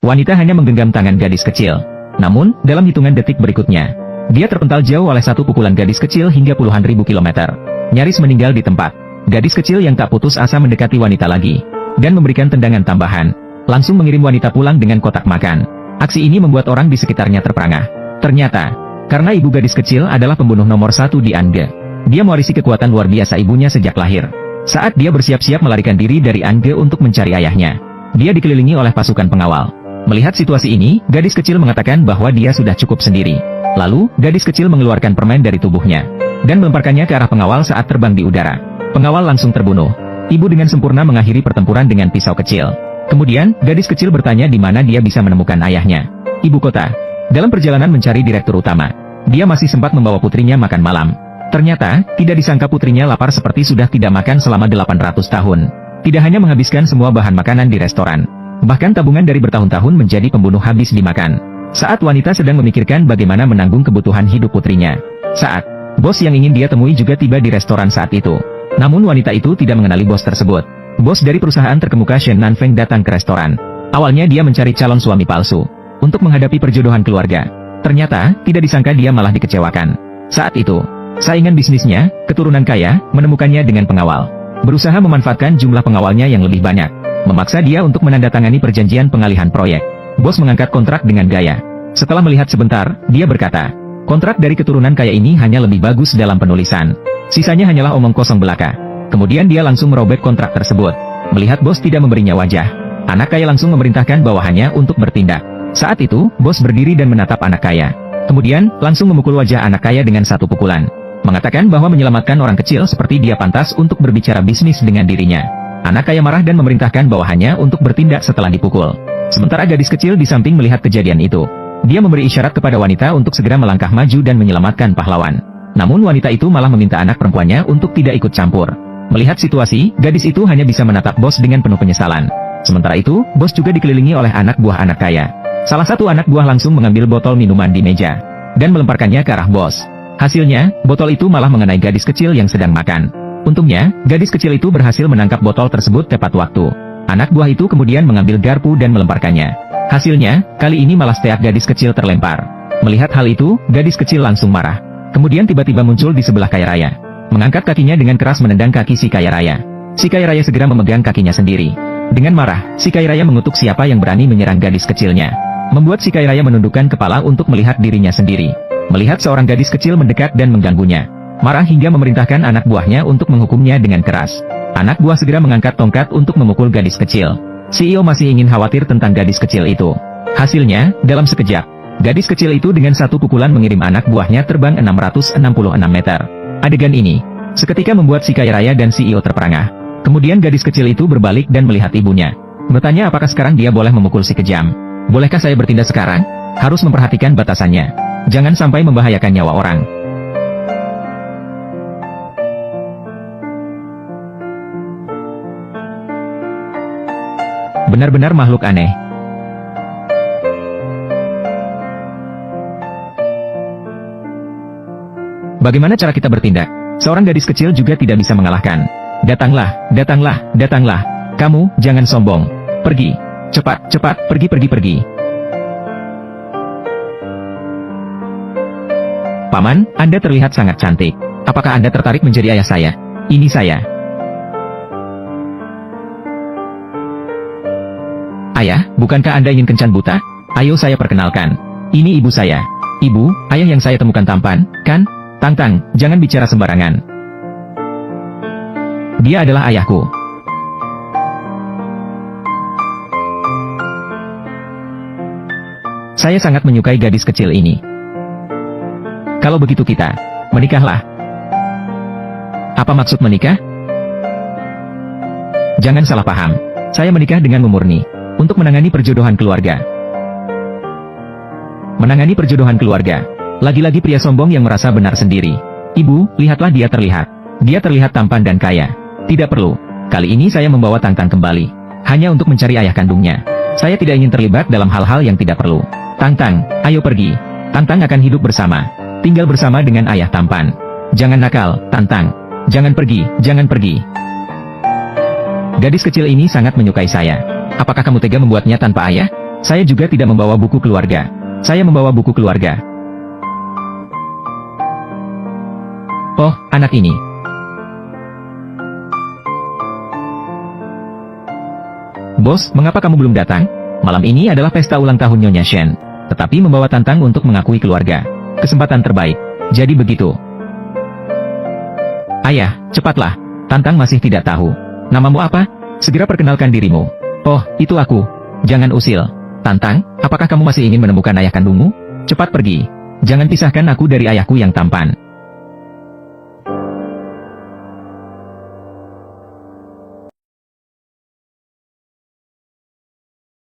Wanita hanya menggenggam tangan gadis kecil. Namun, dalam hitungan detik berikutnya, dia terpental jauh oleh satu pukulan gadis kecil hingga puluhan ribu kilometer. Nyaris meninggal di tempat. Gadis kecil yang tak putus asa mendekati wanita lagi, dan memberikan tendangan tambahan. Langsung mengirim wanita pulang dengan kotak makan. Aksi ini membuat orang di sekitarnya terperangah. Ternyata, karena ibu gadis kecil adalah pembunuh nomor satu di Angge. Dia mewarisi kekuatan luar biasa ibunya sejak lahir. Saat dia bersiap-siap melarikan diri dari Angge untuk mencari ayahnya, dia dikelilingi oleh pasukan pengawal. Melihat situasi ini, gadis kecil mengatakan bahwa dia sudah cukup sendiri. Lalu, gadis kecil mengeluarkan permen dari tubuhnya, dan melemparkannya ke arah pengawal saat terbang di udara. Pengawal langsung terbunuh. Ibu dengan sempurna mengakhiri pertempuran dengan pisau kecil. Kemudian, gadis kecil bertanya di mana dia bisa menemukan ayahnya. Ibu kota. Dalam perjalanan mencari direktur utama, dia masih sempat membawa putrinya makan malam. Ternyata, tidak disangka putrinya lapar seperti sudah tidak makan selama 800 tahun. Tidak hanya menghabiskan semua bahan makanan di restoran, bahkan tabungan dari bertahun-tahun menjadi pembunuh habis dimakan. Saat wanita sedang memikirkan bagaimana menanggung kebutuhan hidup putrinya. Saat bos yang ingin dia temui juga tiba di restoran saat itu. Namun wanita itu tidak mengenali bos tersebut. Bos dari perusahaan terkemuka Shen Nanfeng datang ke restoran. Awalnya dia mencari calon suami palsu untuk menghadapi perjodohan keluarga. Ternyata, tidak disangka dia malah dikecewakan. Saat itu, saingan bisnisnya, keturunan kaya, menemukannya dengan pengawal. Berusaha memanfaatkan jumlah pengawalnya yang lebih banyak. Memaksa dia untuk menandatangani perjanjian pengalihan proyek. Bos mengangkat kontrak dengan gaya. Setelah melihat sebentar, dia berkata, kontrak dari keturunan kaya ini hanya lebih bagus dalam penulisan. Sisanya hanyalah omong kosong belaka. Kemudian dia langsung merobek kontrak tersebut. Melihat bos tidak memberinya wajah, anak kaya langsung memerintahkan bawahannya untuk bertindak. Saat itu, bos berdiri dan menatap anak kaya. Kemudian, langsung memukul wajah anak kaya dengan satu pukulan. Mengatakan bahwa menyelamatkan orang kecil seperti dia pantas untuk berbicara bisnis dengan dirinya. Anak kaya marah dan memerintahkan bawahannya untuk bertindak setelah dipukul. Sementara gadis kecil di samping melihat kejadian itu. Dia memberi isyarat kepada wanita untuk segera melangkah maju dan menyelamatkan pahlawan. Namun wanita itu malah meminta anak perempuannya untuk tidak ikut campur. Melihat situasi, gadis itu hanya bisa menatap bos dengan penuh penyesalan. Sementara itu, bos juga dikelilingi oleh anak buah anak kaya. Salah satu anak buah langsung mengambil botol minuman di meja, dan melemparkannya ke arah bos. Hasilnya, botol itu malah mengenai gadis kecil yang sedang makan. Untungnya, gadis kecil itu berhasil menangkap botol tersebut tepat waktu. Anak buah itu kemudian mengambil garpu dan melemparkannya. Hasilnya, kali ini malah setiap gadis kecil terlempar. Melihat hal itu, gadis kecil langsung marah. Kemudian tiba-tiba muncul di sebelah kaya raya. Mengangkat kakinya dengan keras menendang kaki si kaya raya. Si kaya raya segera memegang kakinya sendiri. Dengan marah, si kaya raya mengutuk siapa yang berani menyerang gadis kecilnya. Membuat si kaya raya menundukkan kepala untuk melihat dirinya sendiri. Melihat seorang gadis kecil mendekat dan mengganggunya, marah hingga memerintahkan anak buahnya untuk menghukumnya dengan keras. Anak buah segera mengangkat tongkat untuk memukul gadis kecil. CEO masih ingin khawatir tentang gadis kecil itu. Hasilnya, dalam sekejap, gadis kecil itu dengan satu pukulan mengirim anak buahnya terbang 666 meter. Adegan ini seketika membuat si kaya raya dan CEO terperangah. Kemudian gadis kecil itu berbalik dan melihat ibunya. Bertanya apakah sekarang dia boleh memukul si kejam. Bolehkah saya bertindak sekarang? Harus memperhatikan batasannya. Jangan sampai membahayakan nyawa orang. Benar-benar makhluk aneh. Bagaimana cara kita bertindak? Seorang gadis kecil juga tidak bisa mengalahkan. Datanglah, datanglah, datanglah. Kamu, jangan sombong. Pergi. Cepat, cepat, pergi, pergi, pergi. Paman, Anda terlihat sangat cantik. Apakah Anda tertarik menjadi ayah saya? Ini saya. Ayah, bukankah Anda ingin kencan buta? Ayo saya perkenalkan. Ini ibu saya. Ibu, ayah yang saya temukan tampan, kan? Tantang, jangan bicara sembarangan. Dia adalah ayahku. Saya sangat menyukai gadis kecil ini. Kalau begitu kita menikahlah. Apa maksud menikah? Jangan salah paham. Saya menikah denganmu murni untuk menangani perjodohan keluarga. Menangani perjodohan keluarga. Lagi-lagi pria sombong yang merasa benar sendiri. Ibu, lihatlah dia terlihat. Dia terlihat tampan dan kaya. Tidak perlu. Kali ini saya membawa Tantang kembali. Hanya untuk mencari ayah kandungnya. Saya tidak ingin terlibat dalam hal-hal yang tidak perlu. Tantang, ayo pergi. Tantang akan hidup bersama. Tinggal bersama dengan ayah tampan. Jangan nakal, Tantang. Jangan pergi, jangan pergi. Gadis kecil ini sangat menyukai saya. Apakah kamu tega membuatnya tanpa ayah? Saya juga tidak membawa buku keluarga. Saya membawa buku keluarga. Oh, anak ini. Bos, mengapa kamu belum datang? Malam ini adalah pesta ulang tahun Nyonya Shen. Tetapi membawa Tantang untuk mengakui keluarga. Kesempatan terbaik. Jadi begitu. Ayah, cepatlah. Tantang masih tidak tahu. Namamu apa? Segera perkenalkan dirimu. Oh, itu aku. Jangan usil. Tantang, apakah kamu masih ingin menemukan ayah kandungmu? Cepat pergi. Jangan pisahkan aku dari ayahku yang tampan.